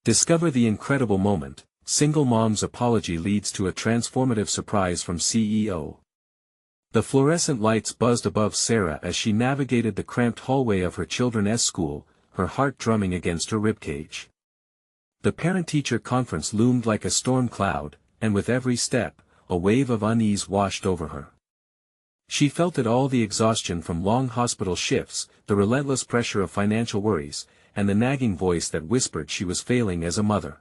Discover the incredible moment. Single mom's apology leads to a transformative surprise from CEO. The fluorescent lights buzzed above Sarah as she navigated the cramped hallway of her children's school, her heart drumming against her ribcage. The parent-teacher conference loomed like a storm cloud, and with every step, a wave of unease washed over her. She felt it all: the exhaustion from long hospital shifts, the relentless pressure of financial worries, and the nagging voice that whispered she was failing as a mother.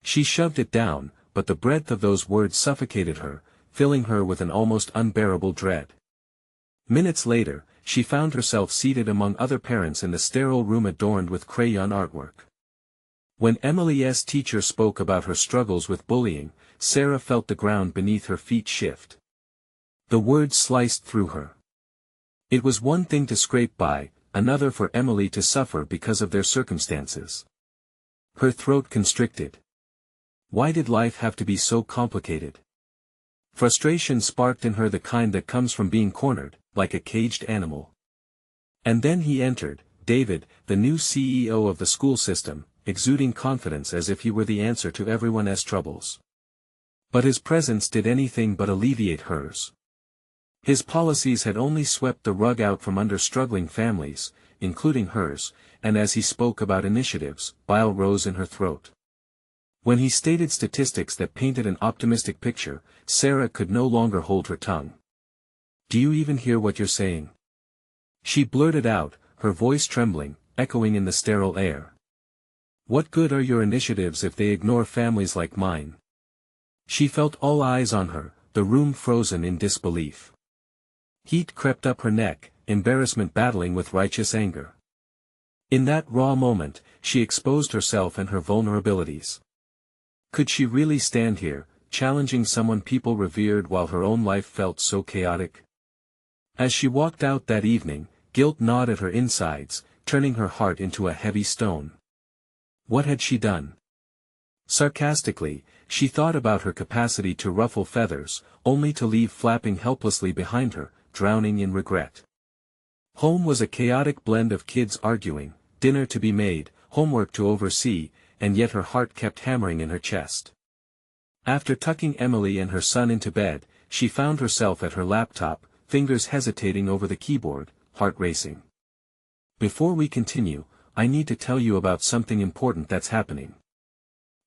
She shoved it down, but the breadth of those words suffocated her, filling her with an almost unbearable dread. Minutes later, she found herself seated among other parents in the sterile room adorned with crayon artwork. When Emily's teacher spoke about her struggles with bullying, Sarah felt the ground beneath her feet shift. The words sliced through her. It was one thing to scrape by, another for Emily to suffer because of their circumstances. Her throat constricted. Why did life have to be so complicated? Frustration sparked in her, the kind that comes from being cornered, like a caged animal. And then he entered, David, the new CEO of the school system, exuding confidence as if he were the answer to everyone's troubles. But his presence did anything but alleviate hers. His policies had only swept the rug out from under struggling families, including hers, and as he spoke about initiatives, bile rose in her throat. When he stated statistics that painted an optimistic picture, Sarah could no longer hold her tongue. "Do you even hear what you're saying?" she blurted out, her voice trembling, echoing in the sterile air. "What good are your initiatives if they ignore families like mine?" She felt all eyes on her, the room frozen in disbelief. Heat crept up her neck, embarrassment battling with righteous anger. In that raw moment, she exposed herself and her vulnerabilities. Could she really stand here, challenging someone people revered while her own life felt so chaotic? As she walked out that evening, guilt gnawed at her insides, turning her heart into a heavy stone. What had she done? Sarcastically, she thought about her capacity to ruffle feathers, only to leave flapping helplessly behind her, drowning in regret. Home was a chaotic blend of kids arguing, dinner to be made, homework to oversee, and yet her heart kept hammering in her chest. After tucking Emily and her son into bed, she found herself at her laptop, fingers hesitating over the keyboard, heart racing. Before we continue, I need to tell you about something important that's happening.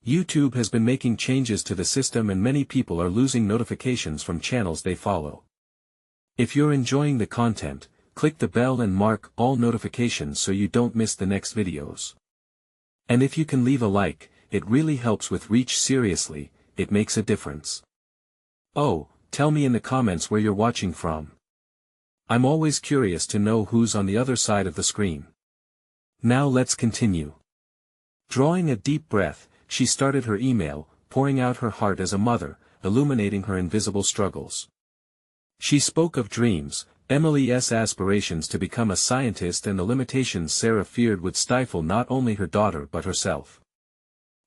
YouTube has been making changes to the system and many people are losing notifications from channels they follow. If you're enjoying the content, click the bell and mark all notifications so you don't miss the next videos. And if you can leave a like, it really helps with reach. Seriously, it makes a difference. Oh, tell me in the comments where you're watching from. I'm always curious to know who's on the other side of the screen. Now let's continue. Drawing a deep breath, she started her email, pouring out her heart as a mother, illuminating her invisible struggles. She spoke of dreams, Emily's aspirations to become a scientist, and the limitations Sarah feared would stifle not only her daughter but herself.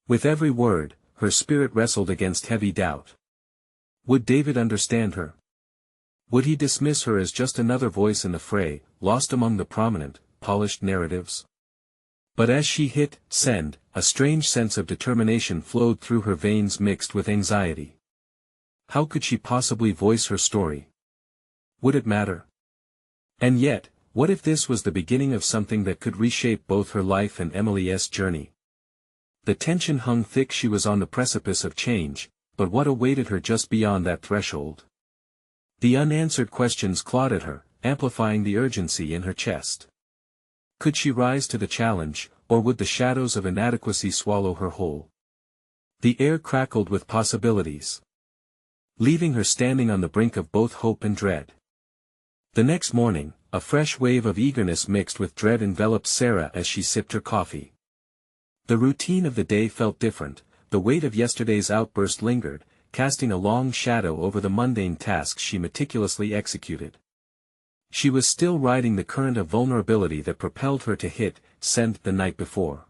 With every word, her spirit wrestled against heavy doubt. Would David understand her? Would he dismiss her as just another voice in the fray, lost among the prominent, polished narratives? But as she hit send, a strange sense of determination flowed through her veins mixed with anxiety. How could she possibly voice her story? Would it matter? And yet, what if this was the beginning of something that could reshape both her life and Emily's journey? The tension hung thick. She was on the precipice of change, but what awaited her just beyond that threshold? The unanswered questions clawed at her, amplifying the urgency in her chest. Could she rise to the challenge, or would the shadows of inadequacy swallow her whole? The air crackled with possibilities, leaving her standing on the brink of both hope and dread. The next morning, a fresh wave of eagerness mixed with dread enveloped Sarah as she sipped her coffee. The routine of the day felt different, the weight of yesterday's outburst lingered, casting a long shadow over the mundane tasks she meticulously executed. She was still riding the current of vulnerability that propelled her to hit send the night before.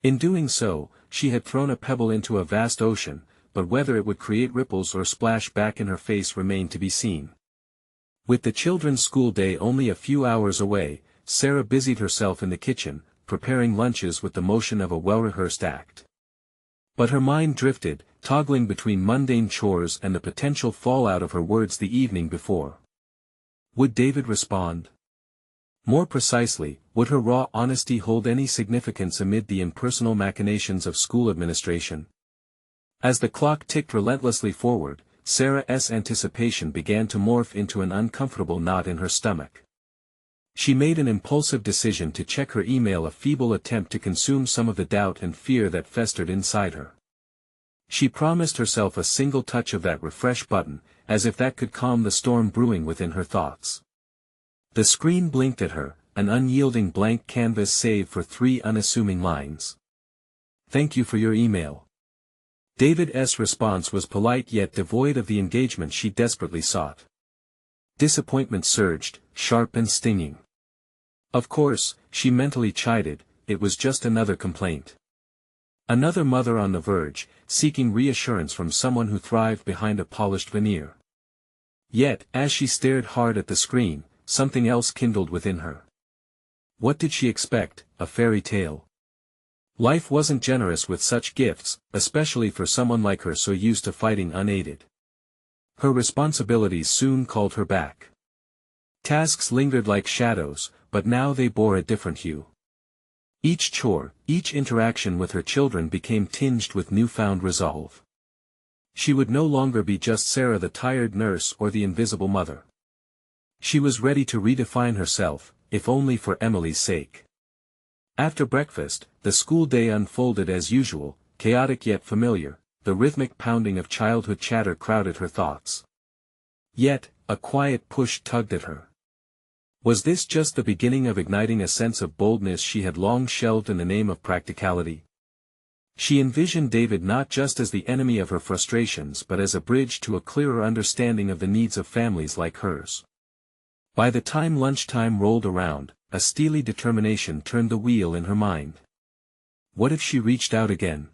In doing so, she had thrown a pebble into a vast ocean, but whether it would create ripples or splash back in her face remained to be seen. With the children's school day only a few hours away, Sarah busied herself in the kitchen, preparing lunches with the motion of a well-rehearsed act. But her mind drifted, toggling between mundane chores and the potential fallout of her words the evening before. Would David respond? More precisely, would her raw honesty hold any significance amid the impersonal machinations of school administration? As the clock ticked relentlessly forward, Sarah's anticipation began to morph into an uncomfortable knot in her stomach. She made an impulsive decision to check her email, a feeble attempt to consume some of the doubt and fear that festered inside her. She promised herself a single touch of that refresh button, as if that could calm the storm brewing within her thoughts. The screen blinked at her, an unyielding blank canvas save for 3 unassuming lines. "Thank you for your email." David's response was polite yet devoid of the engagement she desperately sought. Disappointment surged, sharp and stinging. Of course, she mentally chided, it was just another complaint. Another mother on the verge, seeking reassurance from someone who thrived behind a polished veneer. Yet, as she stared hard at the screen, something else kindled within her. What did she expect, a fairy tale? Life wasn't generous with such gifts, especially for someone like her so used to fighting unaided. Her responsibilities soon called her back. Tasks lingered like shadows, but now they bore a different hue. Each chore, each interaction with her children became tinged with newfound resolve. She would no longer be just Sarah the tired nurse or the invisible mother. She was ready to redefine herself, if only for Emily's sake. After breakfast, the school day unfolded as usual, chaotic yet familiar, the rhythmic pounding of childhood chatter crowded her thoughts. Yet, a quiet push tugged at her. Was this just the beginning of igniting a sense of boldness she had long shelved in the name of practicality? She envisioned David not just as the enemy of her frustrations but as a bridge to a clearer understanding of the needs of families like hers. By the time lunchtime rolled around, a steely determination turned the wheel in her mind. What if she reached out again?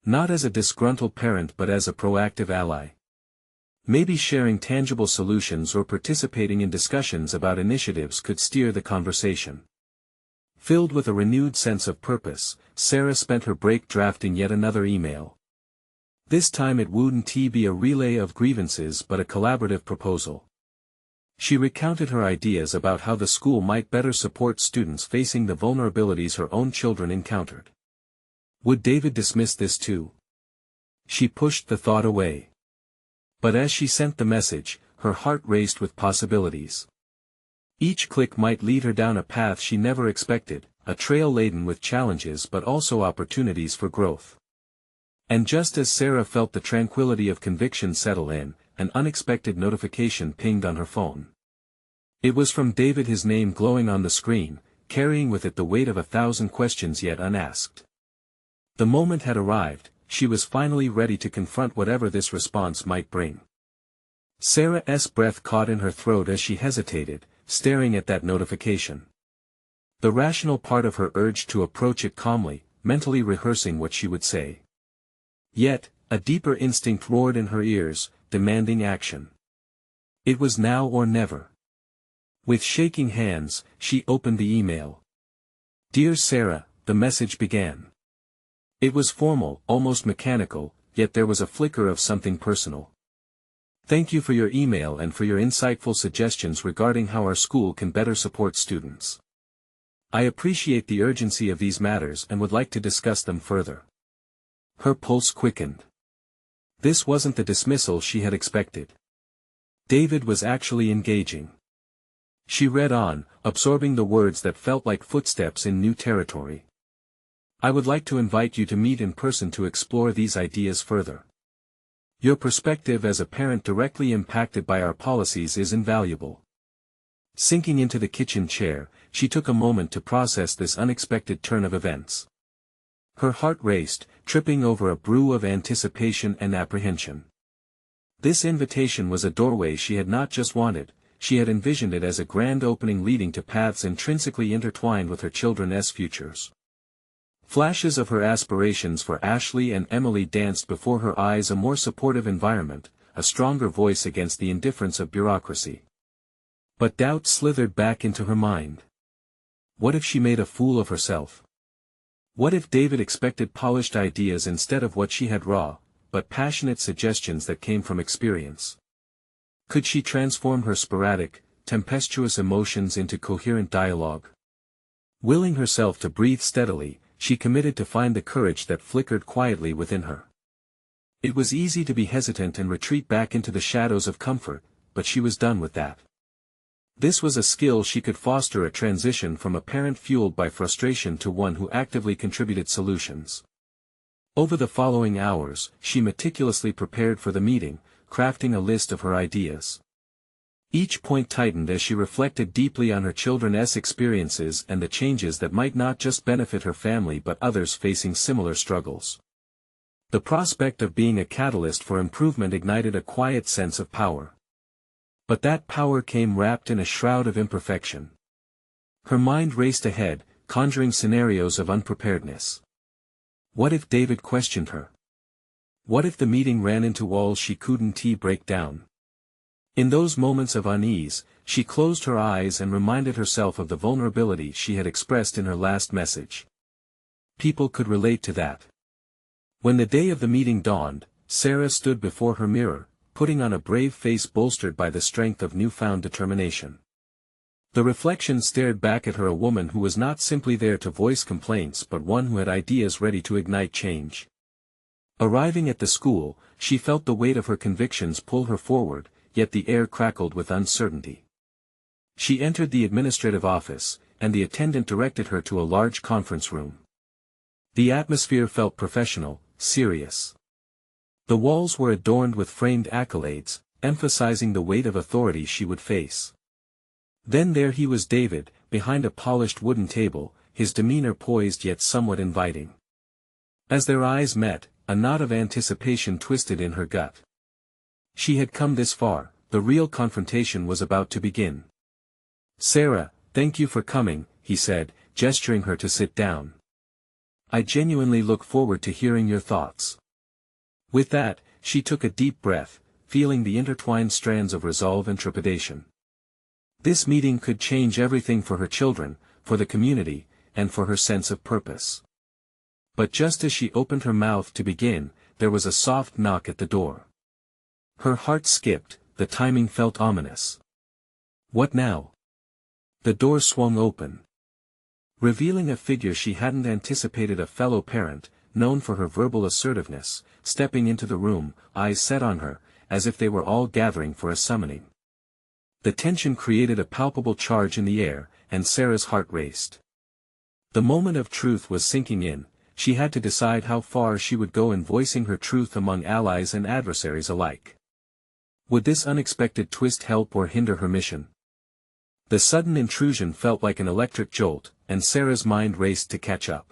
Not as a disgruntled parent but as a proactive ally. Maybe sharing tangible solutions or participating in discussions about initiatives could steer the conversation. Filled with a renewed sense of purpose, Sarah spent her break drafting yet another email. This time it wouldn't be a relay of grievances but a collaborative proposal. She recounted her ideas about how the school might better support students facing the vulnerabilities her own children encountered. Would David dismiss this too? She pushed the thought away. But as she sent the message, her heart raced with possibilities. Each click might lead her down a path she never expected, a trail laden with challenges but also opportunities for growth. And just as Sarah felt the tranquility of conviction settle in, an unexpected notification pinged on her phone. It was from David, his name glowing on the screen, carrying with it the weight of 1,000 questions yet unasked. The moment had arrived, she was finally ready to confront whatever this response might bring. Sarah's breath caught in her throat as she hesitated, staring at that notification. The rational part of her urged to approach it calmly, mentally rehearsing what she would say. Yet, a deeper instinct roared in her ears, demanding action. It was now or never. With shaking hands, she opened the email. "Dear Sarah," the message began. It was formal, almost mechanical, yet there was a flicker of something personal. "Thank you for your email and for your insightful suggestions regarding how our school can better support students. I appreciate the urgency of these matters and would like to discuss them further." Her pulse quickened. This wasn't the dismissal she had expected. David was actually engaging. She read on, absorbing the words that felt like footsteps in new territory. "I would like to invite you to meet in person to explore these ideas further. Your perspective as a parent directly impacted by our policies is invaluable." Sinking into the kitchen chair, she took a moment to process this unexpected turn of events. Her heart raced, tripping over a brew of anticipation and apprehension. This invitation was a doorway she had not just wanted, she had envisioned it as a grand opening leading to paths intrinsically intertwined with her children's futures. Flashes of her aspirations for Ashley and Emily danced before her eyes, a more supportive environment, a stronger voice against the indifference of bureaucracy. But doubt slithered back into her mind. What if she made a fool of herself? What if David expected polished ideas instead of what she had, raw, but passionate suggestions that came from experience? Could she transform her sporadic, tempestuous emotions into coherent dialogue? Willing herself to breathe steadily, she committed to find the courage that flickered quietly within her. It was easy to be hesitant and retreat back into the shadows of comfort, but she was done with that. This was a skill she could foster, a transition from a parent fueled by frustration to one who actively contributed solutions. Over the following hours, she meticulously prepared for the meeting, crafting a list of her ideas. Each point tightened as she reflected deeply on her children's experiences and the changes that might not just benefit her family but others facing similar struggles. The prospect of being a catalyst for improvement ignited a quiet sense of power. But that power came wrapped in a shroud of imperfection. Her mind raced ahead, conjuring scenarios of unpreparedness. What if David questioned her? What if the meeting ran into walls she couldn't break down? In those moments of unease, she closed her eyes and reminded herself of the vulnerability she had expressed in her last message. People could relate to that. When the day of the meeting dawned, Sarah stood before her mirror, putting on a brave face bolstered by the strength of newfound determination. The reflection stared back at her, a woman who was not simply there to voice complaints but one who had ideas ready to ignite change. Arriving at the school, she felt the weight of her convictions pull her forward, yet the air crackled with uncertainty. She entered the administrative office, and the attendant directed her to a large conference room. The atmosphere felt professional, serious. The walls were adorned with framed accolades, emphasizing the weight of authority she would face. Then there he was, David, behind a polished wooden table, his demeanor poised yet somewhat inviting. As their eyes met, a knot of anticipation twisted in her gut. She had come this far, the real confrontation was about to begin. "Sarah, thank you for coming," he said, gesturing her to sit down. "I genuinely look forward to hearing your thoughts." With that, she took a deep breath, feeling the intertwined strands of resolve and trepidation. This meeting could change everything for her children, for the community, and for her sense of purpose. But just as she opened her mouth to begin, there was a soft knock at the door. Her heart skipped, the timing felt ominous. What now? The door swung open, revealing a figure she hadn't anticipated, a fellow parent, known for her verbal assertiveness, stepping into the room, eyes set on her, as if they were all gathering for a summoning. The tension created a palpable charge in the air, and Sarah's heart raced. The moment of truth was sinking in. She had to decide how far she would go in voicing her truth among allies and adversaries alike. Would this unexpected twist help or hinder her mission? The sudden intrusion felt like an electric jolt, and Sarah's mind raced to catch up.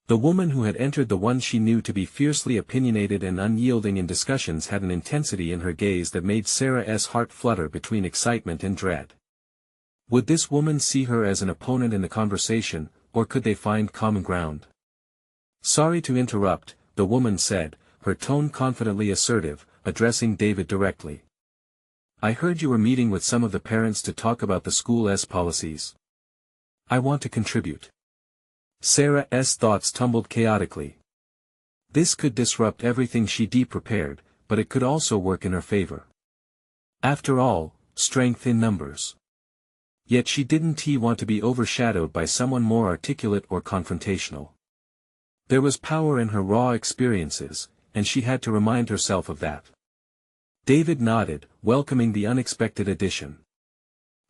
The woman who had entered, the one she knew to be fiercely opinionated and unyielding in discussions, had an intensity in her gaze that made Sarah's heart flutter between excitement and dread. Would this woman see her as an opponent in the conversation, or could they find common ground? "Sorry to interrupt," the woman said, her tone confidently assertive, addressing David directly. "I heard you were meeting with some of the parents to talk about the school's policies. I want to contribute." Sarah's thoughts tumbled chaotically. This could disrupt everything she'd prepared, but it could also work in her favor. After all, strength in numbers. Yet she didn't want to be overshadowed by someone more articulate or confrontational. There was power in her raw experiences, and she had to remind herself of that. David nodded, welcoming the unexpected addition.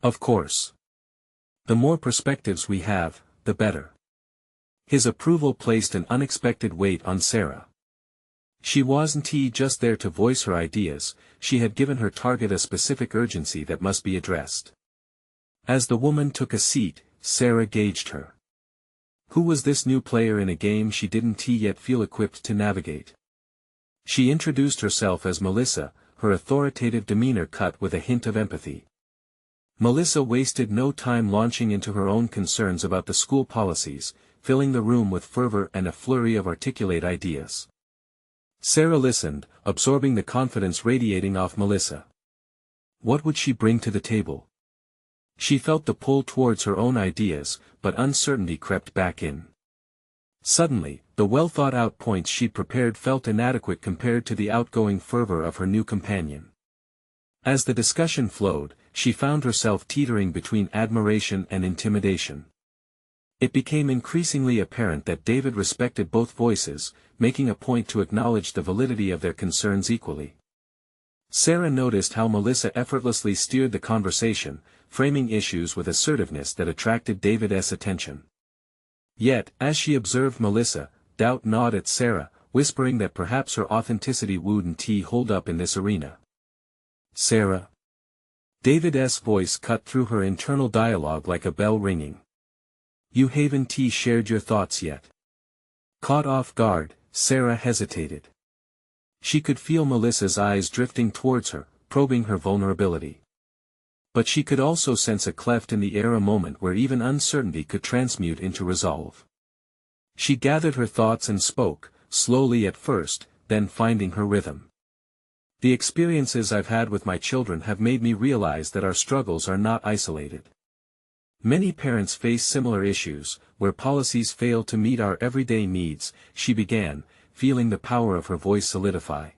"Of course. The more perspectives we have, the better." His approval placed an unexpected weight on Sarah. She wasn't just there to voice her ideas, she had given her target a specific urgency that must be addressed. As the woman took a seat, Sarah gauged her. Who was this new player in a game she didn't yet feel equipped to navigate? She introduced herself as Melissa, her authoritative demeanor cut with a hint of empathy. Melissa wasted no time launching into her own concerns about the school policies, filling the room with fervor and a flurry of articulate ideas. Sarah listened, absorbing the confidence radiating off Melissa. What would she bring to the table? She felt the pull towards her own ideas, but uncertainty crept back in. Suddenly, the well-thought-out points she'd prepared felt inadequate compared to the outgoing fervor of her new companion. As the discussion flowed, she found herself teetering between admiration and intimidation. It became increasingly apparent that David respected both voices, making a point to acknowledge the validity of their concerns equally. Sarah noticed how Melissa effortlessly steered the conversation, framing issues with assertiveness that attracted David's attention. Yet, as she observed Melissa, doubt gnawed at Sarah, whispering that perhaps her authenticity wouldn't hold up in this arena. Sarah. David's voice cut through her internal dialogue like a bell ringing. You haven't shared your thoughts yet. Caught off guard, Sarah hesitated. She could feel Melissa's eyes drifting towards her, probing her vulnerability. But she could also sense a cleft in the air, a moment where even uncertainty could transmute into resolve. She gathered her thoughts and spoke, slowly at first, then finding her rhythm. The experiences I've had with my children have made me realize that our struggles are not isolated. Many parents face similar issues, where policies fail to meet our everyday needs, she began, feeling the power of her voice solidify.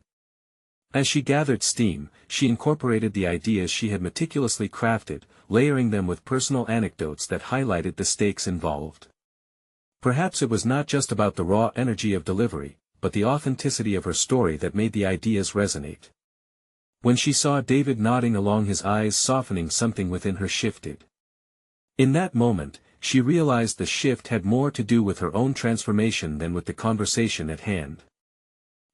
As she gathered steam, she incorporated the ideas she had meticulously crafted, layering them with personal anecdotes that highlighted the stakes involved. Perhaps it was not just about the raw energy of delivery, but the authenticity of her story that made the ideas resonate. When she saw David nodding along, his eyes softening, something within her shifted. In that moment, she realized the shift had more to do with her own transformation than with the conversation at hand.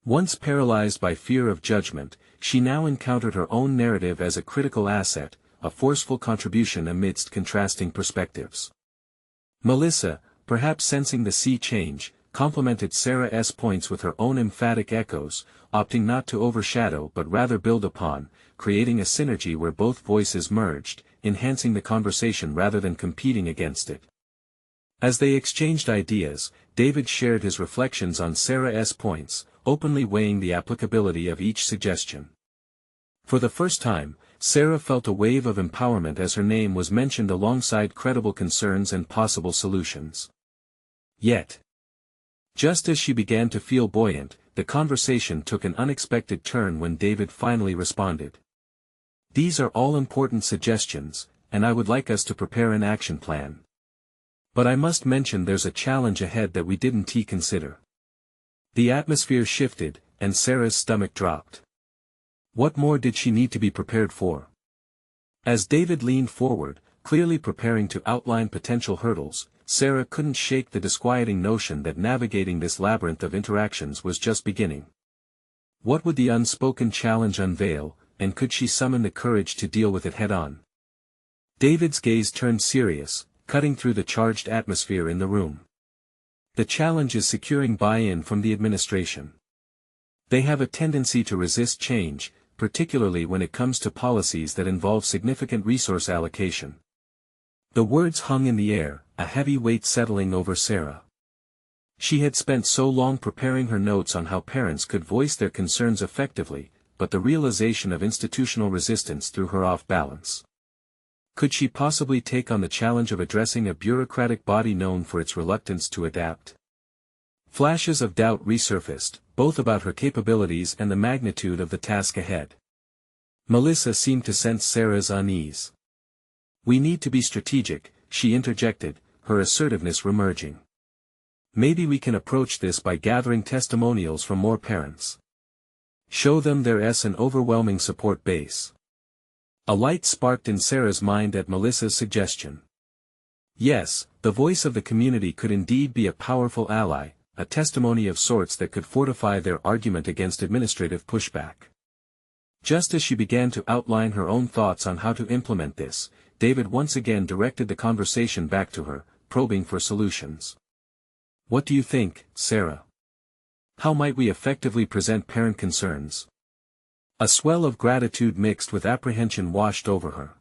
Once paralyzed by fear of judgment, she now encountered her own narrative as a critical asset, a forceful contribution amidst contrasting perspectives. Melissa, perhaps sensing the sea change, complemented Sarah's points with her own emphatic echoes, opting not to overshadow but rather build upon, creating a synergy where both voices merged, enhancing the conversation rather than competing against it. As they exchanged ideas, David shared his reflections on Sarah's points, openly weighing the applicability of each suggestion. For the first time, Sarah felt a wave of empowerment as her name was mentioned alongside credible concerns and possible solutions. Yet, just as she began to feel buoyant, the conversation took an unexpected turn when David finally responded. These are all important suggestions, and I would like us to prepare an action plan. But I must mention there's a challenge ahead that we didn't consider. The atmosphere shifted, and Sarah's stomach dropped. What more did she need to be prepared for? As David leaned forward, clearly preparing to outline potential hurdles, Sarah couldn't shake the disquieting notion that navigating this labyrinth of interactions was just beginning. What would the unspoken challenge unveil, and could she summon the courage to deal with it head-on? David's gaze turned serious, cutting through the charged atmosphere in the room. The challenge is securing buy-in from the administration. They have a tendency to resist change, particularly when it comes to policies that involve significant resource allocation. The words hung in the air, a heavy weight settling over Sarah. She had spent so long preparing her notes on how parents could voice their concerns effectively, but the realization of institutional resistance threw her off balance. Could she possibly take on the challenge of addressing a bureaucratic body known for its reluctance to adapt? Flashes of doubt resurfaced, both about her capabilities and the magnitude of the task ahead. Melissa seemed to sense Sarah's unease. We need to be strategic, she interjected, her assertiveness remerging. Maybe we can approach this by gathering testimonials from more parents. Show them there's an overwhelming support base. A light sparked in Sarah's mind at Melissa's suggestion. Yes, the voice of the community could indeed be a powerful ally, a testimony of sorts that could fortify their argument against administrative pushback. Just as she began to outline her own thoughts on how to implement this, David once again directed the conversation back to her, probing for solutions. What do you think, Sarah? How might we effectively present parent concerns? A swell of gratitude mixed with apprehension washed over her.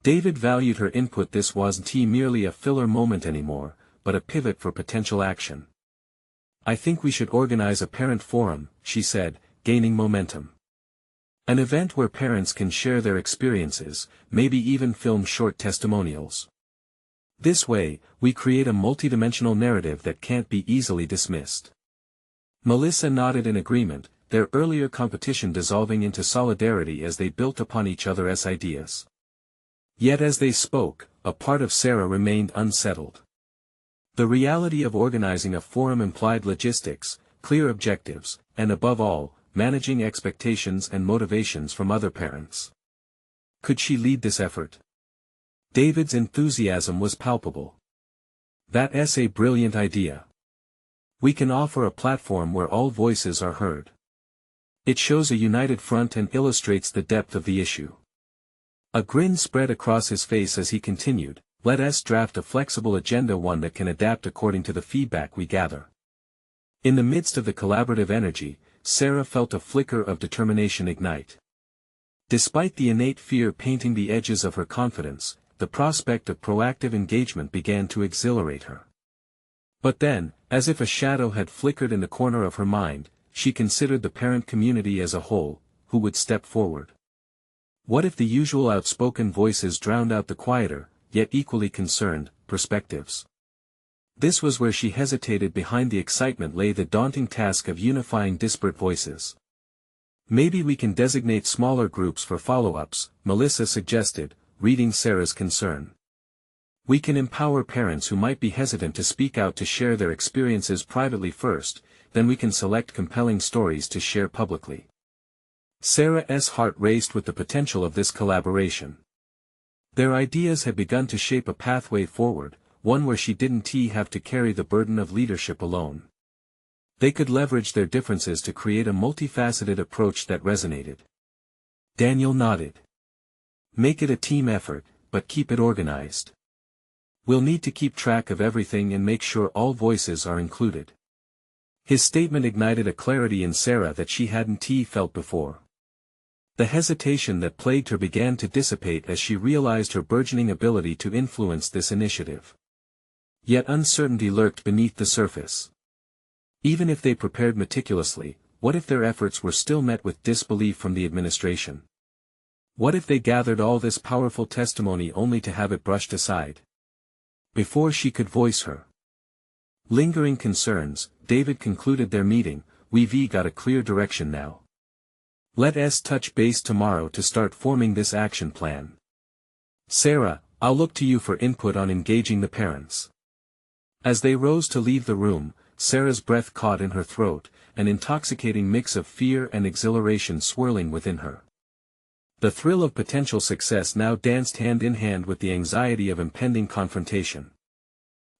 David valued her input. This wasn't merely a filler moment anymore, but a pivot for potential action. I think we should organize a parent forum, she said, gaining momentum. An event where parents can share their experiences, maybe even film short testimonials. This way, we create a multidimensional narrative that can't be easily dismissed. Melissa nodded in agreement, their earlier competition dissolving into solidarity as they built upon each other's ideas. Yet as they spoke, a part of Sarah remained unsettled. The reality of organizing a forum implied logistics, clear objectives, and above all, managing expectations and motivations from other parents. Could she lead this effort? David's enthusiasm was palpable. That's a brilliant idea. We can offer a platform where all voices are heard. It shows a united front and illustrates the depth of the issue. A grin spread across his face as he continued, let us draft a flexible agenda, one that can adapt according to the feedback we gather. In the midst of the collaborative energy, Sarah felt a flicker of determination ignite. Despite the innate fear painting the edges of her confidence, the prospect of proactive engagement began to exhilarate her. But then, as if a shadow had flickered in the corner of her mind, she considered the parent community as a whole, who would step forward. What if the usual outspoken voices drowned out the quieter, yet equally concerned, perspectives? This was where she hesitated. Behind the excitement lay the daunting task of unifying disparate voices. Maybe we can designate smaller groups for follow-ups, Melissa suggested, reading Sarah's concern. We can empower parents who might be hesitant to speak out to share their experiences privately first, then we can select compelling stories to share publicly. Sarah's heart raced with the potential of this collaboration. Their ideas had begun to shape a pathway forward, one where she didn't have to carry the burden of leadership alone. They could leverage their differences to create a multifaceted approach that resonated. Daniel nodded. Make it a team effort, but keep it organized. We'll need to keep track of everything and make sure all voices are included. His statement ignited a clarity in Sarah that she hadn't felt before. The hesitation that plagued her began to dissipate as she realized her burgeoning ability to influence this initiative. Yet uncertainty lurked beneath the surface. Even if they prepared meticulously, what if their efforts were still met with disbelief from the administration? What if they gathered all this powerful testimony only to have it brushed aside? Before she could voice her lingering concerns, David concluded their meeting. We've got a clear direction now. Let's touch base tomorrow to start forming this action plan. Sarah, I'll look to you for input on engaging the parents. As they rose to leave the room, Sarah's breath caught in her throat, an intoxicating mix of fear and exhilaration swirling within her. The thrill of potential success now danced hand in hand with the anxiety of impending confrontation.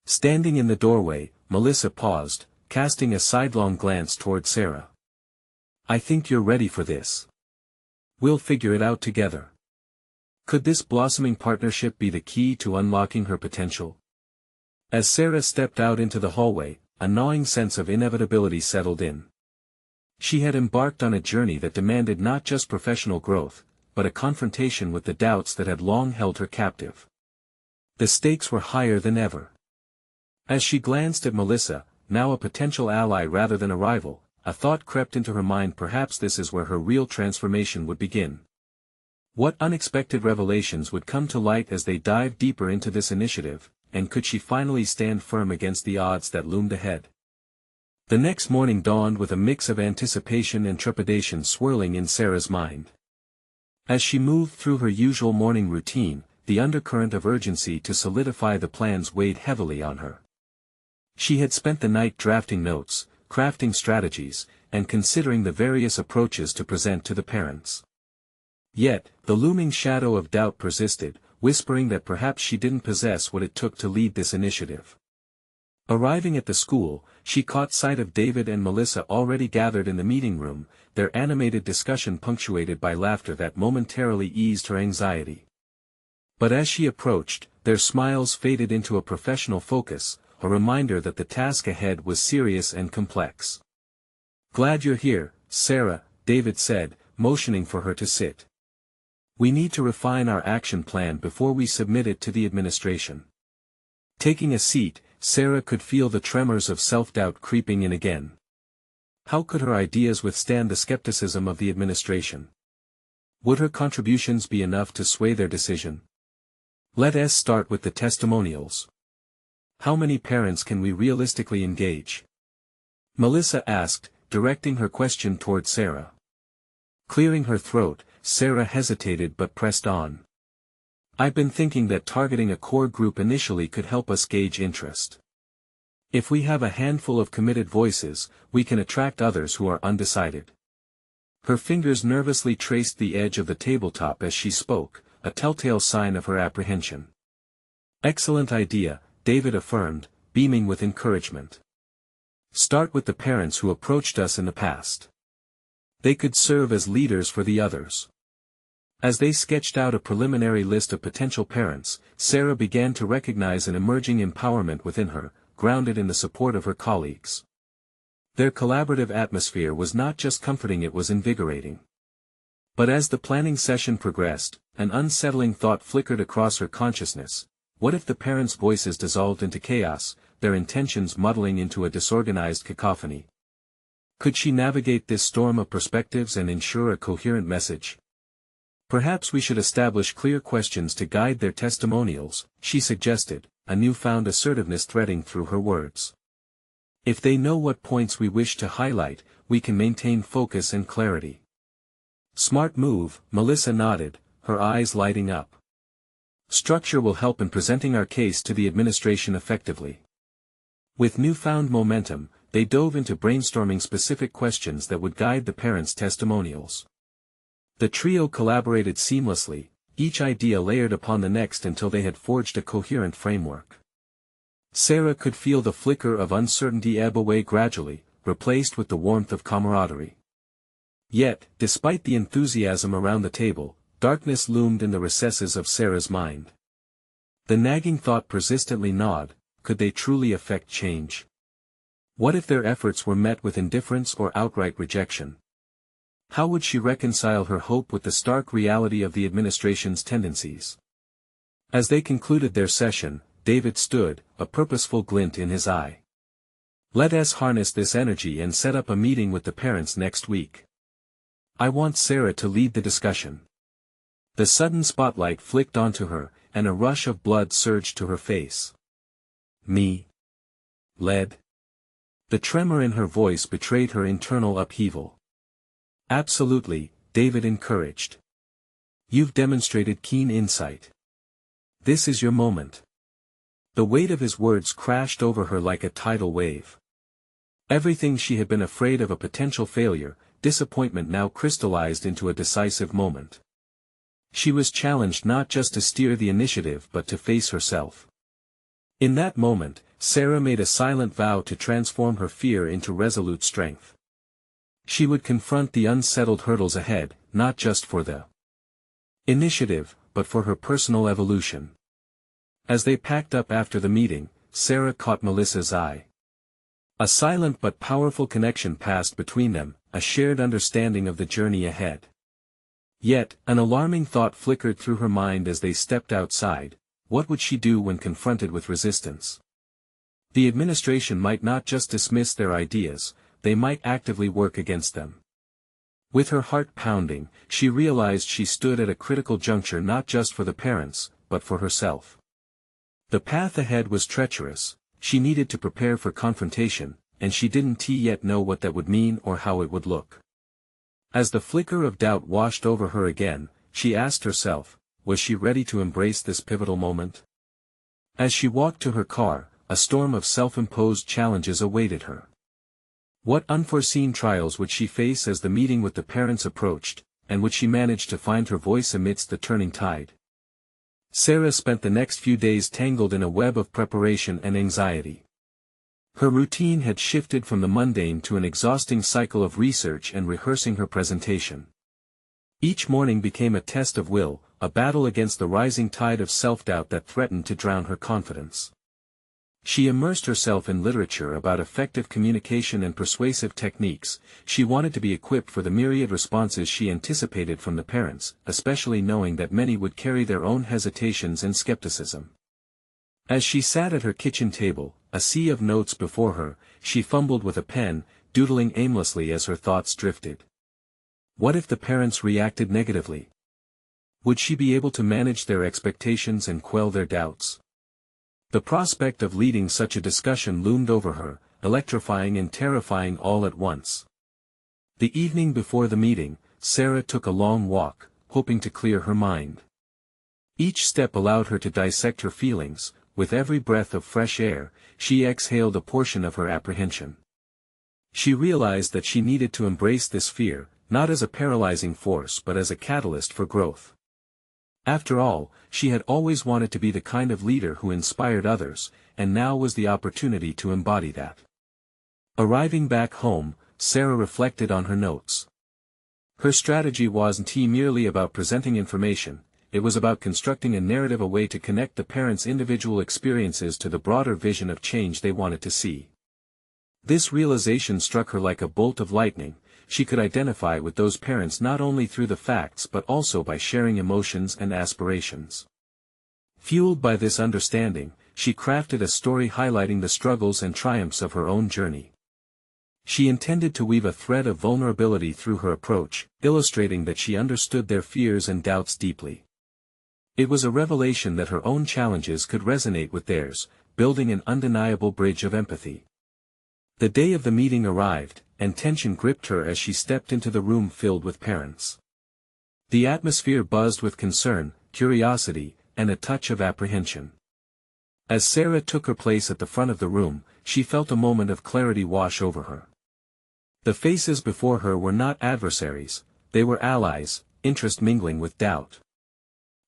Standing in the doorway, Melissa paused, casting a sidelong glance toward Sarah. I think you're ready for this. We'll figure it out together. Could this blossoming partnership be the key to unlocking her potential? As Sarah stepped out into the hallway, a gnawing sense of inevitability settled in. She had embarked on a journey that demanded not just professional growth, but a confrontation with the doubts that had long held her captive. The stakes were higher than ever. As she glanced at Melissa, now a potential ally rather than a rival, a thought crept into her mind. Perhaps this is where her real transformation would begin. What unexpected revelations would come to light as they dived deeper into this initiative, and could she finally stand firm against the odds that loomed ahead? The next morning dawned with a mix of anticipation and trepidation swirling in Sarah's mind. As she moved through her usual morning routine, the undercurrent of urgency to solidify the plans weighed heavily on her. She had spent the night drafting notes, crafting strategies, and considering the various approaches to present to the parents. Yet, the looming shadow of doubt persisted, whispering that perhaps she didn't possess what it took to lead this initiative. Arriving at the school, she caught sight of David and Melissa already gathered in the meeting room, their animated discussion punctuated by laughter that momentarily eased her anxiety. But as she approached, their smiles faded into a professional focus, a reminder that the task ahead was serious and complex. Glad you're here, Sarah, David said, motioning for her to sit. We need to refine our action plan before we submit it to the administration. Taking a seat, Sarah could feel the tremors of self-doubt creeping in again. How could her ideas withstand the skepticism of the administration? Would her contributions be enough to sway their decision? Let us start with the testimonials. How many parents can we realistically engage? Melissa asked, directing her question toward Sarah. Clearing her throat, Sarah hesitated but pressed on. I've been thinking that targeting a core group initially could help us gauge interest. If we have a handful of committed voices, we can attract others who are undecided. Her fingers nervously traced the edge of the tabletop as she spoke, a telltale sign of her apprehension. Excellent idea, David affirmed, beaming with encouragement. Start with the parents who approached us in the past. They could serve as leaders for the others. As they sketched out a preliminary list of potential parents, Sarah began to recognize an emerging empowerment within her, grounded in the support of her colleagues. Their collaborative atmosphere was not just comforting, it was invigorating. But as the planning session progressed, an unsettling thought flickered across her consciousness. What if the parents' voices dissolved into chaos, their intentions muddling into a disorganized cacophony? Could she navigate this storm of perspectives and ensure a coherent message? Perhaps we should establish clear questions to guide their testimonials, she suggested, a newfound assertiveness threading through her words. If they know what points we wish to highlight, we can maintain focus and clarity. Smart move, Melissa nodded, her eyes lighting up. Structure will help in presenting our case to the administration effectively. With newfound momentum, they dove into brainstorming specific questions that would guide the parents' testimonials. The trio collaborated seamlessly, each idea layered upon the next until they had forged a coherent framework. Sarah could feel the flicker of uncertainty ebb away gradually, replaced with the warmth of camaraderie. Yet, despite the enthusiasm around the table, darkness loomed in the recesses of Sarah's mind. The nagging thought persistently gnawed, could they truly affect change? What if their efforts were met with indifference or outright rejection? How would she reconcile her hope with the stark reality of the administration's tendencies? As they concluded their session, David stood, a purposeful glint in his eye. Let us harness this energy and set up a meeting with the parents next week. I want Sarah to lead the discussion. The sudden spotlight flicked onto her, and a rush of blood surged to her face. Me? Led? The tremor in her voice betrayed her internal upheaval. Absolutely, David encouraged. You've demonstrated keen insight. This is your moment. The weight of his words crashed over her like a tidal wave. Everything she had been afraid of, a potential failure, disappointment, now crystallized into a decisive moment. She was challenged not just to steer the initiative but to face herself. In that moment, Sarah made a silent vow to transform her fear into resolute strength. She would confront the unsettled hurdles ahead, not just for the initiative, but for her personal evolution. As they packed up after the meeting, Sarah caught Melissa's eye. A silent but powerful connection passed between them, a shared understanding of the journey ahead. Yet, an alarming thought flickered through her mind as they stepped outside. What would she do when confronted with resistance? The administration might not just dismiss their ideas, they might actively work against them. With her heart pounding, she realized she stood at a critical juncture, not just for the parents, but for herself. The path ahead was treacherous, she needed to prepare for confrontation, and she didn't yet know what that would mean or how it would look. As the flicker of doubt washed over her again, she asked herself, was she ready to embrace this pivotal moment? As she walked to her car, a storm of self-imposed challenges awaited her. What unforeseen trials would she face as the meeting with the parents approached, and would she manage to find her voice amidst the turning tide? Sarah spent the next few days tangled in a web of preparation and anxiety. Her routine had shifted from the mundane to an exhausting cycle of research and rehearsing her presentation. Each morning became a test of will, a battle against the rising tide of self-doubt that threatened to drown her confidence. She immersed herself in literature about effective communication and persuasive techniques. She wanted to be equipped for the myriad responses she anticipated from the parents, especially knowing that many would carry their own hesitations and skepticism. As she sat at her kitchen table, a sea of notes before her, she fumbled with a pen, doodling aimlessly as her thoughts drifted. What if the parents reacted negatively? Would she be able to manage their expectations and quell their doubts? The prospect of leading such a discussion loomed over her, electrifying and terrifying all at once. The evening before the meeting, Sarah took a long walk, hoping to clear her mind. Each step allowed her to dissect her feelings. With every breath of fresh air, she exhaled a portion of her apprehension. She realized that she needed to embrace this fear, not as a paralyzing force but as a catalyst for growth. After all, she had always wanted to be the kind of leader who inspired others, and now was the opportunity to embody that. Arriving back home, Sarah reflected on her notes. Her strategy wasn't merely about presenting information. It was about constructing a narrative, a way to connect the parents' individual experiences to the broader vision of change they wanted to see. This realization struck her like a bolt of lightning. She could identify with those parents not only through the facts but also by sharing emotions and aspirations. Fueled by this understanding, she crafted a story highlighting the struggles and triumphs of her own journey. She intended to weave a thread of vulnerability through her approach, illustrating that she understood their fears and doubts deeply. It was a revelation that her own challenges could resonate with theirs, building an undeniable bridge of empathy. The day of the meeting arrived, and tension gripped her as she stepped into the room filled with parents. The atmosphere buzzed with concern, curiosity, and a touch of apprehension. As Sarah took her place at the front of the room, she felt a moment of clarity wash over her. The faces before her were not adversaries, they were allies, interest mingling with doubt.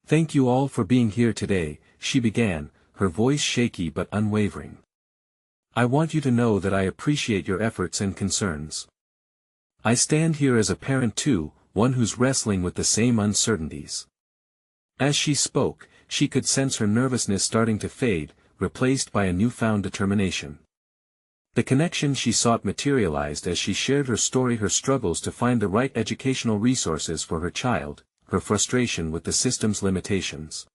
"Thank you all for being here today," she began, her voice shaky but unwavering. "I want you to know that I appreciate your efforts and concerns. I stand here as a parent too, one who's wrestling with the same uncertainties." As she spoke, she could sense her nervousness starting to fade, replaced by a newfound determination. The connection she sought materialized as she shared her story, her struggles to find the right educational resources for her child, her frustration with the system's limitations.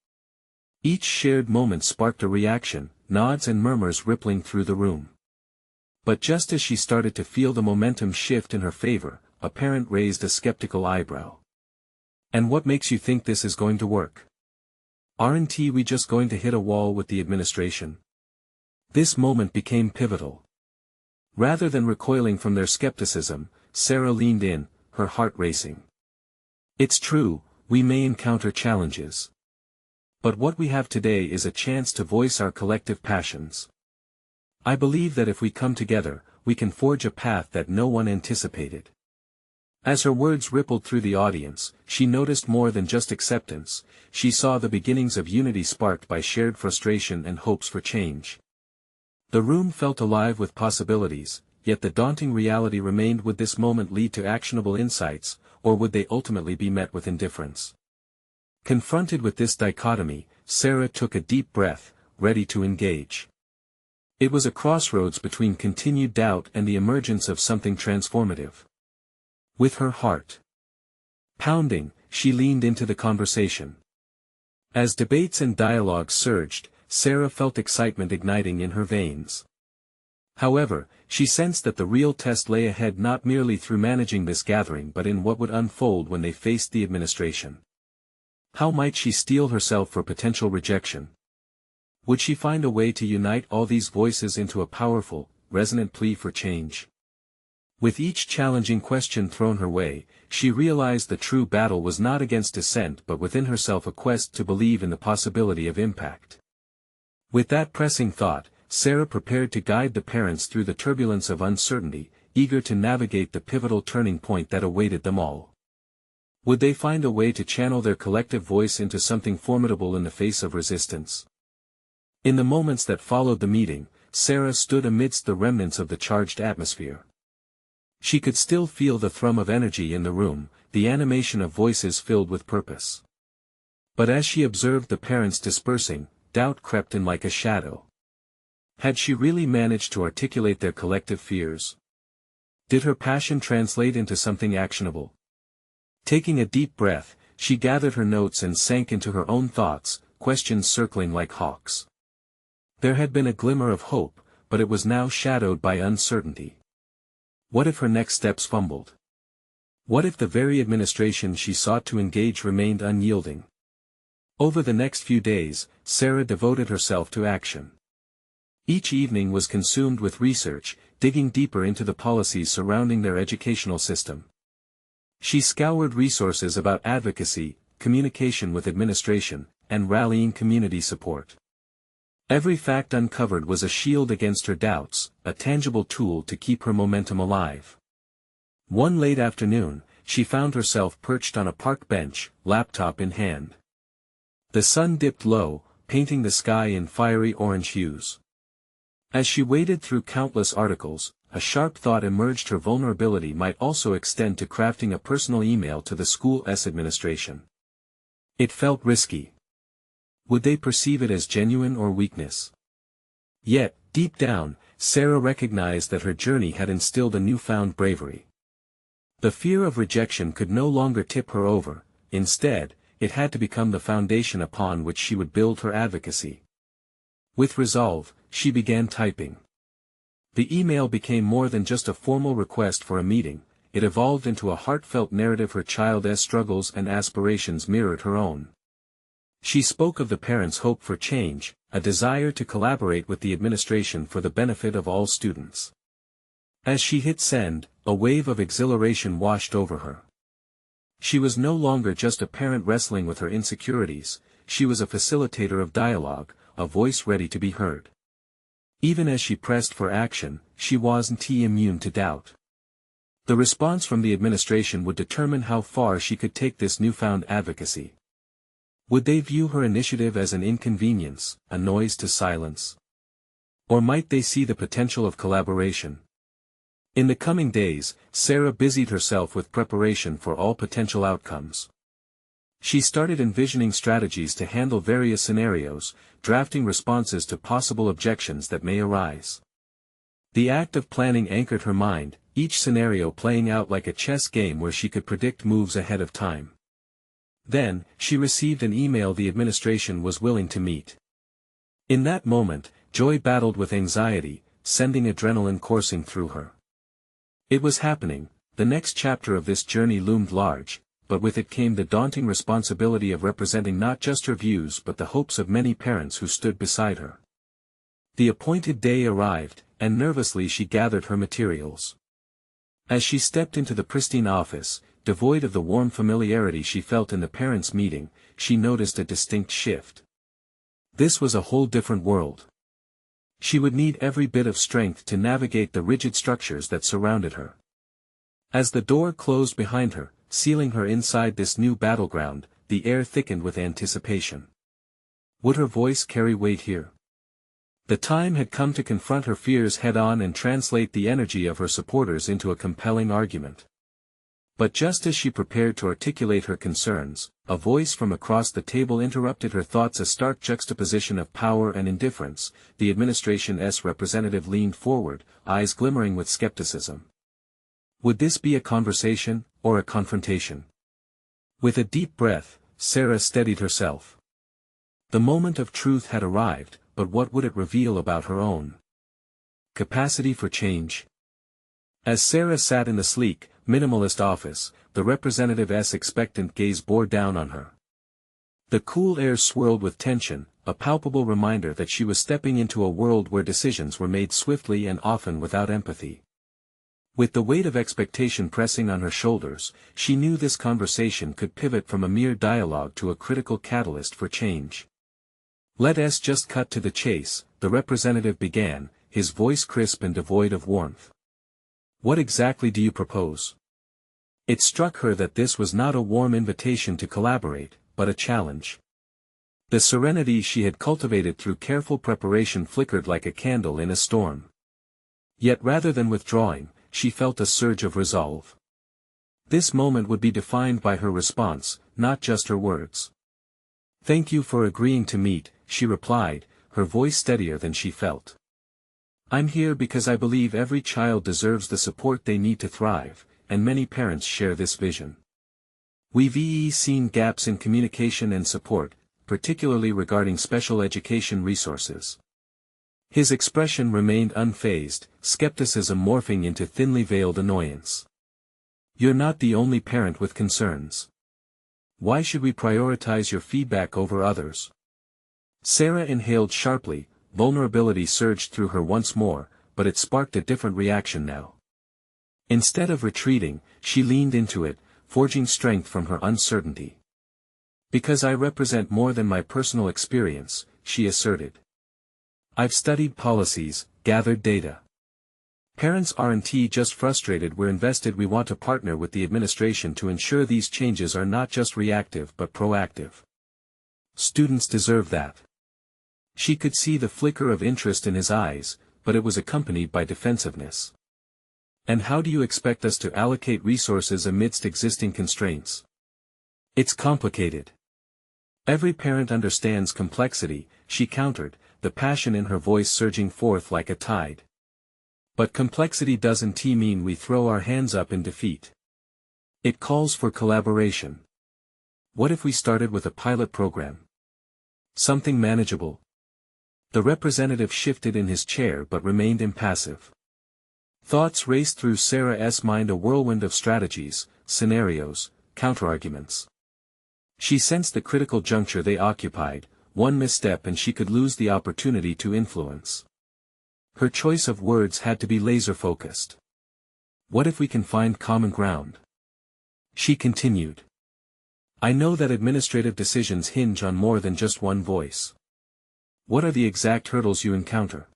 Each shared moment sparked a reaction, nods and murmurs rippling through the room. But just as she started to feel the momentum shift in her favor, a parent raised a skeptical eyebrow. "And what makes you think this is going to work? Aren't we just going to hit a wall with the administration?" This moment became pivotal. Rather than recoiling from their skepticism, Sarah leaned in, her heart racing. "It's true, we may encounter challenges. But what we have today is a chance to voice our collective passions. I believe that if we come together, we can forge a path that no one anticipated." As her words rippled through the audience, she noticed more than just acceptance. She saw the beginnings of unity sparked by shared frustration and hopes for change. The room felt alive with possibilities, yet the daunting reality remained: would this moment lead to actionable insights, or would they ultimately be met with indifference? Confronted with this dichotomy, Sarah took a deep breath, ready to engage. It was a crossroads between continued doubt and the emergence of something transformative. With her heart pounding, she leaned into the conversation. As debates and dialogues surged, Sarah felt excitement igniting in her veins. However, she sensed that the real test lay ahead, not merely through managing this gathering but in what would unfold when they faced the administration. How might she steel herself for potential rejection? Would she find a way to unite all these voices into a powerful, resonant plea for change? With each challenging question thrown her way, she realized the true battle was not against dissent but within herself, a quest to believe in the possibility of impact. With that pressing thought, Sarah prepared to guide the parents through the turbulence of uncertainty, eager to navigate the pivotal turning point that awaited them all. Would they find a way to channel their collective voice into something formidable in the face of resistance? In the moments that followed the meeting, Sarah stood amidst the remnants of the charged atmosphere. She could still feel the thrum of energy in the room, the animation of voices filled with purpose. But as she observed the parents dispersing, doubt crept in like a shadow. Had she really managed to articulate their collective fears? Did her passion translate into something actionable? Taking a deep breath, she gathered her notes and sank into her own thoughts, questions circling like hawks. There had been a glimmer of hope, but it was now shadowed by uncertainty. What if her next steps fumbled? What if the very administration she sought to engage remained unyielding? Over the next few days, Sarah devoted herself to action. Each evening was consumed with research, digging deeper into the policies surrounding their educational system. She scoured resources about advocacy, communication with administration, and rallying community support. Every fact uncovered was a shield against her doubts, a tangible tool to keep her momentum alive. One late afternoon, she found herself perched on a park bench, laptop in hand. The sun dipped low, painting the sky in fiery orange hues. As she waded through countless articles, a sharp thought emerged: her vulnerability might also extend to crafting a personal email to the school's administration. It felt risky. Would they perceive it as genuine or weakness? Yet, deep down, Sarah recognized that her journey had instilled a newfound bravery. The fear of rejection could no longer tip her over; instead, it had to become the foundation upon which she would build her advocacy. With resolve, she began typing. The email became more than just a formal request for a meeting; it evolved into a heartfelt narrative. Her child's struggles and aspirations mirrored her own. She spoke of the parents' hope for change, a desire to collaborate with the administration for the benefit of all students. As she hit send, a wave of exhilaration washed over her. She was no longer just a parent wrestling with her insecurities; she was a facilitator of dialogue, a voice ready to be heard. Even as she pressed for action, she wasn't immune to doubt. The response from the administration would determine how far she could take this newfound advocacy. Would they view her initiative as an inconvenience, a noise to silence? Or might they see the potential of collaboration? In the coming days, Sarah busied herself with preparation for all potential outcomes. She started envisioning strategies to handle various scenarios, drafting responses to possible objections that may arise. The act of planning anchored her mind, each scenario playing out like a chess game where she could predict moves ahead of time. Then, she received an email: the administration was willing to meet. In that moment, joy battled with anxiety, sending adrenaline coursing through her. It was happening; the next chapter of this journey loomed large, but with it came the daunting responsibility of representing not just her views but the hopes of many parents who stood beside her. The appointed day arrived, and nervously she gathered her materials. As she stepped into the pristine office, devoid of the warm familiarity she felt in the parents' meeting, she noticed a distinct shift. This was a whole different world. She would need every bit of strength to navigate the rigid structures that surrounded her. As the door closed behind her, sealing her inside this new battleground, the air thickened with anticipation. Would her voice carry weight here? The time had come to confront her fears head-on and translate the energy of her supporters into a compelling argument. But just as she prepared to articulate her concerns, a voice from across the table interrupted her thoughts. A stark juxtaposition of power and indifference. The administration's representative leaned forward, eyes glimmering with skepticism. Would this be a conversation, or a confrontation? With a deep breath, Sarah steadied herself. The moment of truth had arrived, but what would it reveal about her own capacity for change? As Sarah sat in the sleek, minimalist office, the representative's expectant gaze bore down on her. The cool air swirled with tension, a palpable reminder that she was stepping into a world where decisions were made swiftly and often without empathy. With the weight of expectation pressing on her shoulders, she knew this conversation could pivot from a mere dialogue to a critical catalyst for change. "Let's just cut to the chase," the representative began, his voice crisp and devoid of warmth. "What exactly do you propose?" It struck her that this was not a warm invitation to collaborate, but a challenge. The serenity she had cultivated through careful preparation flickered like a candle in a storm. Yet rather than withdrawing, she felt a surge of resolve. This moment would be defined by her response, not just her words. "Thank you for agreeing to meet," she replied, her voice steadier than she felt. "I'm here because I believe every child deserves the support they need to thrive, and many parents share this vision. We've seen gaps in communication and support, particularly regarding special education resources." His expression remained unfazed, skepticism morphing into thinly veiled annoyance. You're not the only parent with concerns. Why should we prioritize your feedback over others? Sarah inhaled sharply, vulnerability surged through her once more, but it sparked a different reaction now. Instead of retreating, she leaned into it, forging strength from her uncertainty. Because I represent more than my personal experience, she asserted. I've studied policies, gathered data. Parents aren't just frustrated, we're invested. We want to partner with the administration to ensure these changes are not just reactive but proactive. Students deserve that. She could see the flicker of interest in his eyes, but it was accompanied by defensiveness. And how do you expect us to allocate resources amidst existing constraints? It's complicated. Every parent understands complexity, she countered, the passion in her voice surging forth like a tide. But complexity doesn't mean we throw our hands up in defeat. It calls for collaboration. What if we started with a pilot program? Something manageable. The representative shifted in his chair but remained impassive. Thoughts raced through Sarah's mind, a whirlwind of strategies, scenarios, counterarguments. She sensed the critical juncture they occupied, one misstep and she could lose the opportunity to influence. Her choice of words had to be laser-focused. What if we can find common ground? She continued. I know that administrative decisions hinge on more than just one voice. What are the exact hurdles you encounter?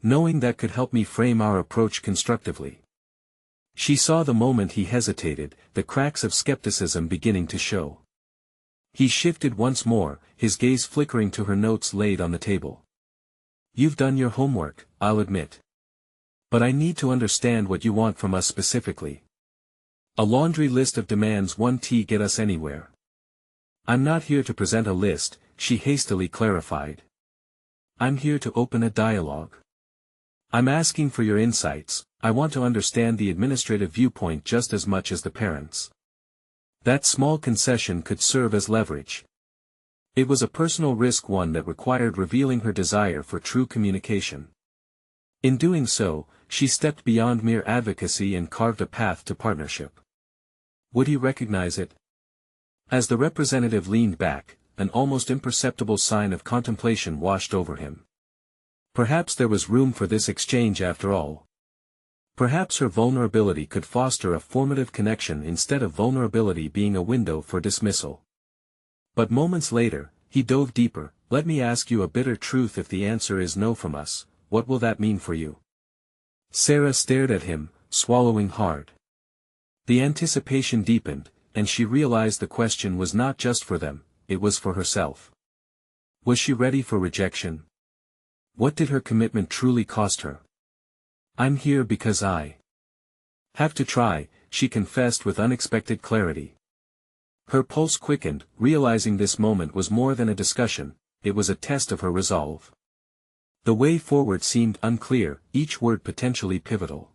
Knowing that could help me frame our approach constructively. She saw the moment he hesitated, the cracks of skepticism beginning to show. He shifted once more, his gaze flickering to her notes laid on the table. You've done your homework, I'll admit. But I need to understand what you want from us specifically. A laundry list of demands won't get us anywhere. I'm not here to present a list, she hastily clarified. I'm here to open a dialogue. I'm asking for your insights. I want to understand the administrative viewpoint just as much as the parents. That small concession could serve as leverage. It was a personal risk, one that required revealing her desire for true communication. In doing so, she stepped beyond mere advocacy and carved a path to partnership. Would he recognize it? As the representative leaned back, an almost imperceptible sign of contemplation washed over him. Perhaps there was room for this exchange after all. Perhaps her vulnerability could foster a formative connection instead of vulnerability being a window for dismissal. But moments later, he dove deeper. Let me ask you a bitter truth. If the answer is no from us, what will that mean for you? Sarah stared at him, swallowing hard. The anticipation deepened, and she realized the question was not just for them, it was for herself. Was she ready for rejection? What did her commitment truly cost her? I'm here because I have to try, she confessed with unexpected clarity. Her pulse quickened, realizing this moment was more than a discussion, it was a test of her resolve. The way forward seemed unclear, each word potentially pivotal.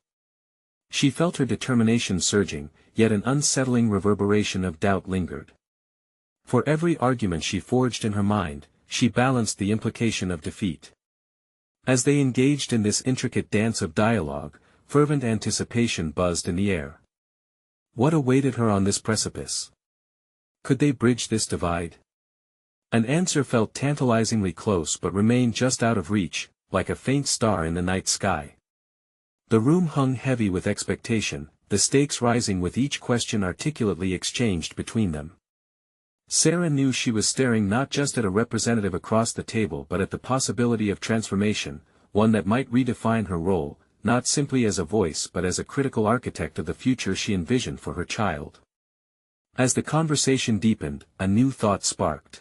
She felt her determination surging, yet an unsettling reverberation of doubt lingered. For every argument she forged in her mind, she balanced the implication of defeat. As they engaged in this intricate dance of dialogue, fervent anticipation buzzed in the air. What awaited her on this precipice? Could they bridge this divide? An answer felt tantalizingly close but remained just out of reach, like a faint star in the night sky. The room hung heavy with expectation, the stakes rising with each question articulately exchanged between them. Sarah knew she was staring not just at a representative across the table but at the possibility of transformation, one that might redefine her role, not simply as a voice but as a critical architect of the future she envisioned for her child. As the conversation deepened, a new thought sparked.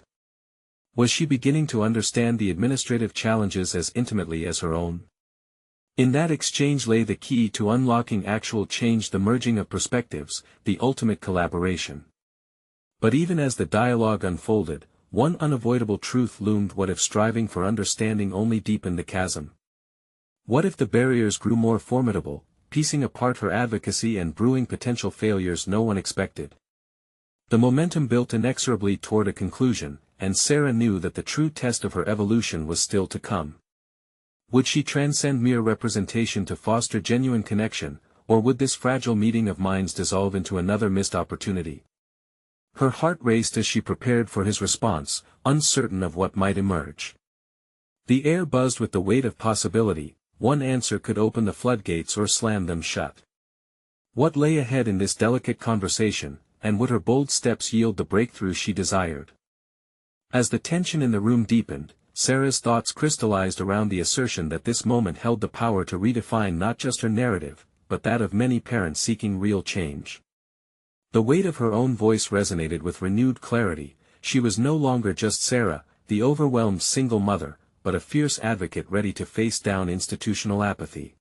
Was she beginning to understand the administrative challenges as intimately as her own? In that exchange lay the key to unlocking actual change, the merging of perspectives, the ultimate collaboration. But even as the dialogue unfolded, one unavoidable truth loomed: what if striving for understanding only deepened the chasm? What if the barriers grew more formidable, piecing apart her advocacy and brewing potential failures no one expected? The momentum built inexorably toward a conclusion, and Sarah knew that the true test of her evolution was still to come. Would she transcend mere representation to foster genuine connection, Or would this fragile meeting of minds dissolve into another missed opportunity? Her heart raced as she prepared for his response, uncertain of what might emerge. The air buzzed with the weight of possibility. One answer could open the floodgates or slam them shut. What lay ahead in this delicate conversation, and would her bold steps yield the breakthrough she desired? As the tension in the room deepened, Sarah's thoughts crystallized around the assertion that this moment held the power to redefine not just her narrative, but that of many parents seeking real change. The weight of her own voice resonated with renewed clarity. She was no longer just Sarah, the overwhelmed single mother, but a fierce advocate ready to face down institutional apathy.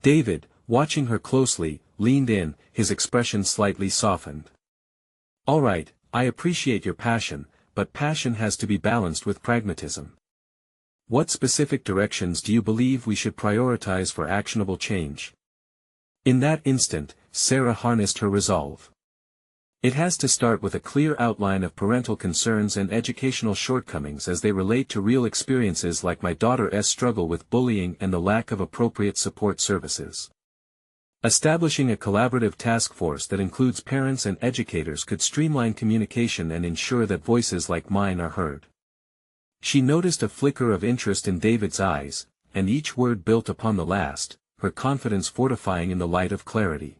David, watching her closely, leaned in, his expression slightly softened. "All right, I appreciate your passion, but passion has to be balanced with pragmatism. What specific directions do you believe we should prioritize for actionable change?" In that instant, Sarah harnessed her resolve. It has to start with a clear outline of parental concerns and educational shortcomings as they relate to real experiences like my daughter's struggle with bullying and the lack of appropriate support services. Establishing a collaborative task force that includes parents and educators could streamline communication and ensure that voices like mine are heard. She noticed a flicker of interest in David's eyes, and each word built upon the last, her confidence fortifying in the light of clarity.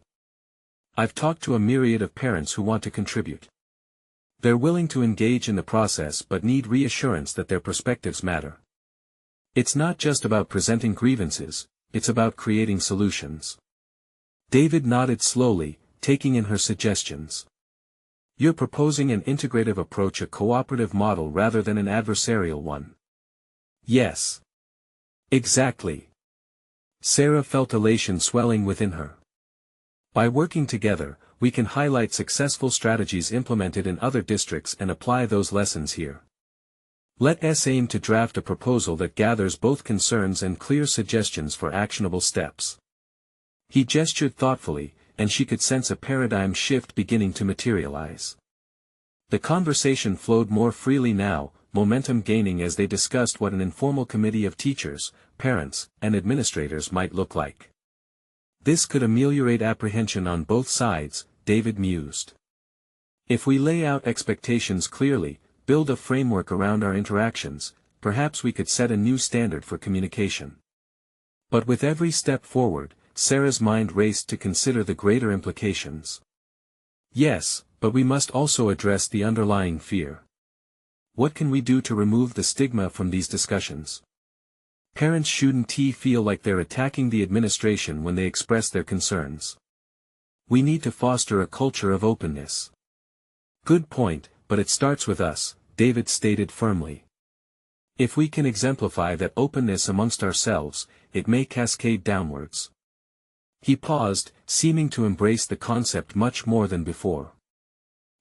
"I've talked to a myriad of parents who want to contribute. They're willing to engage in the process but need reassurance that their perspectives matter. It's not just about presenting grievances, it's about creating solutions." David nodded slowly, taking in her suggestions. "You're proposing an integrative approach, a cooperative model rather than an adversarial one." "Yes. Exactly." Sarah felt elation swelling within her. "By working together, we can highlight successful strategies implemented in other districts and apply those lessons here. Let's aim to draft a proposal that gathers both concerns and clear suggestions for actionable steps." He gestured thoughtfully, and she could sense a paradigm shift beginning to materialize. The conversation flowed more freely now, momentum gaining as they discussed what an informal committee of teachers, parents, and administrators might look like. This could ameliorate apprehension on both sides, David mused. If we lay out expectations clearly, build a framework around our interactions, perhaps we could set a new standard for communication. But with every step forward, Sarah's mind raced to consider the greater implications. Yes, but we must also address the underlying fear. What can we do to remove the stigma from these discussions? Parents shouldn't feel like they're attacking the administration when they express their concerns. We need to foster a culture of openness. Good point, but it starts with us, David stated firmly. If we can exemplify that openness amongst ourselves, it may cascade downwards. He paused, seeming to embrace the concept much more than before.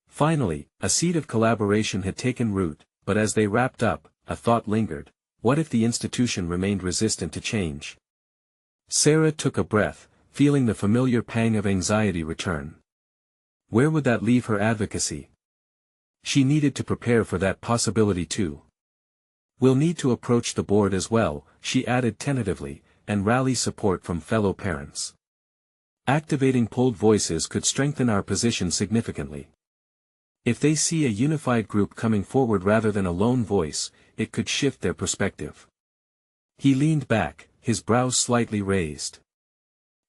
Finally, a seed of collaboration had taken root, but as they wrapped up, a thought lingered. What if the institution remained resistant to change? Sarah took a breath, feeling the familiar pang of anxiety return. Where would that leave her advocacy? She needed to prepare for that possibility too. "We'll need to approach the board as well," she added tentatively, "and rally support from fellow parents. Activating polled voices could strengthen our position significantly. If they see a unified group coming forward rather than a lone voice, it could shift their perspective." He leaned back, his brows slightly raised.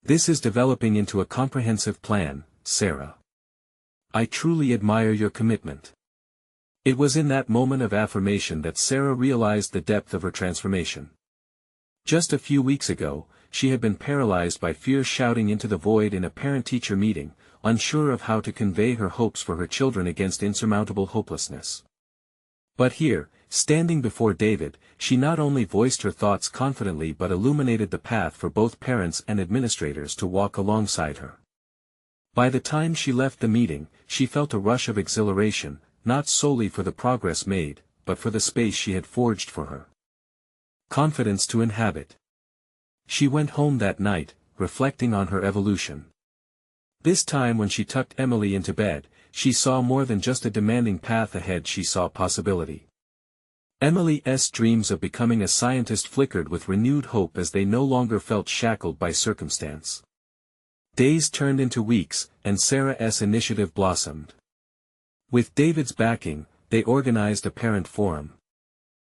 "This is developing into a comprehensive plan, Sarah. I truly admire your commitment." It was in that moment of affirmation that Sarah realized the depth of her transformation. Just a few weeks ago, she had been paralyzed by fear, shouting into the void in a parent-teacher meeting, unsure of how to convey her hopes for her children against insurmountable hopelessness. But here, standing before David, she not only voiced her thoughts confidently but illuminated the path for both parents and administrators to walk alongside her. By the time she left the meeting, she felt a rush of exhilaration, not solely for the progress made, but for the space she had forged for her. Confidence to inhabit. She went home that night, reflecting on her evolution. This time when she tucked Emily into bed, she saw more than just a demanding path ahead, she saw possibility. Emily's dreams of becoming a scientist flickered with renewed hope as they no longer felt shackled by circumstance. Days turned into weeks, and Sarah's initiative blossomed. With David's backing, they organized a parent forum.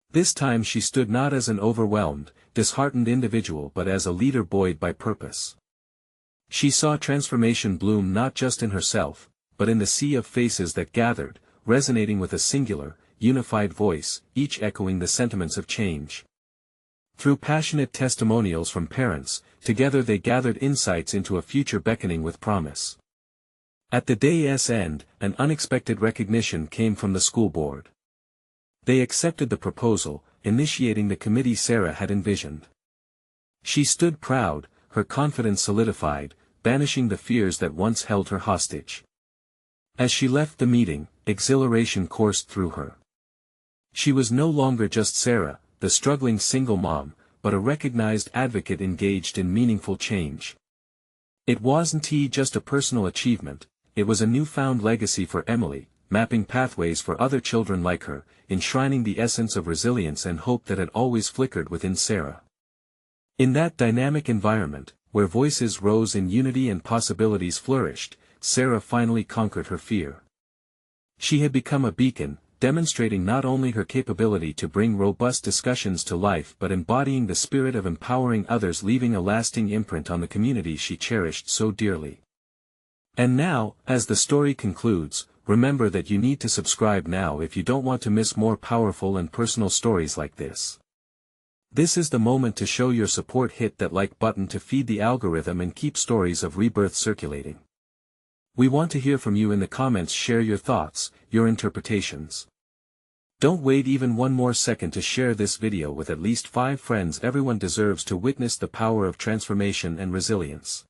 This time she stood not as an overwhelmed, disheartened individual but as a leader buoyed by purpose. She saw transformation bloom not just in herself, but in the sea of faces that gathered, resonating with a singular, unified voice, each echoing the sentiments of change. Through passionate testimonials from parents, together they gathered insights into a future beckoning with promise. At the day's end, an unexpected recognition came from the school board. They accepted the proposal, initiating the committee Sarah had envisioned. She stood proud, her confidence solidified, banishing the fears that once held her hostage. As she left the meeting, exhilaration coursed through her. She was no longer just Sarah, the struggling single mom, but a recognized advocate engaged in meaningful change. It wasn't just a personal achievement, it was a newfound legacy for Emily, mapping pathways for other children like her, enshrining the essence of resilience and hope that had always flickered within Sarah. In that dynamic environment, where voices rose in unity and possibilities flourished, Sarah finally conquered her fear. She had become a beacon, demonstrating not only her capability to bring robust discussions to life but embodying the spirit of empowering others, leaving a lasting imprint on the community she cherished so dearly. And now, as the story concludes, remember that you need to subscribe now if you don't want to miss more powerful and personal stories like this. This is the moment to show your support. Hit that like button to feed the algorithm and keep stories of rebirth circulating. We want to hear from you in the comments. Share your thoughts, your interpretations. Don't wait even one more second to share this video with at least 5 friends. Everyone deserves to witness the power of transformation and resilience.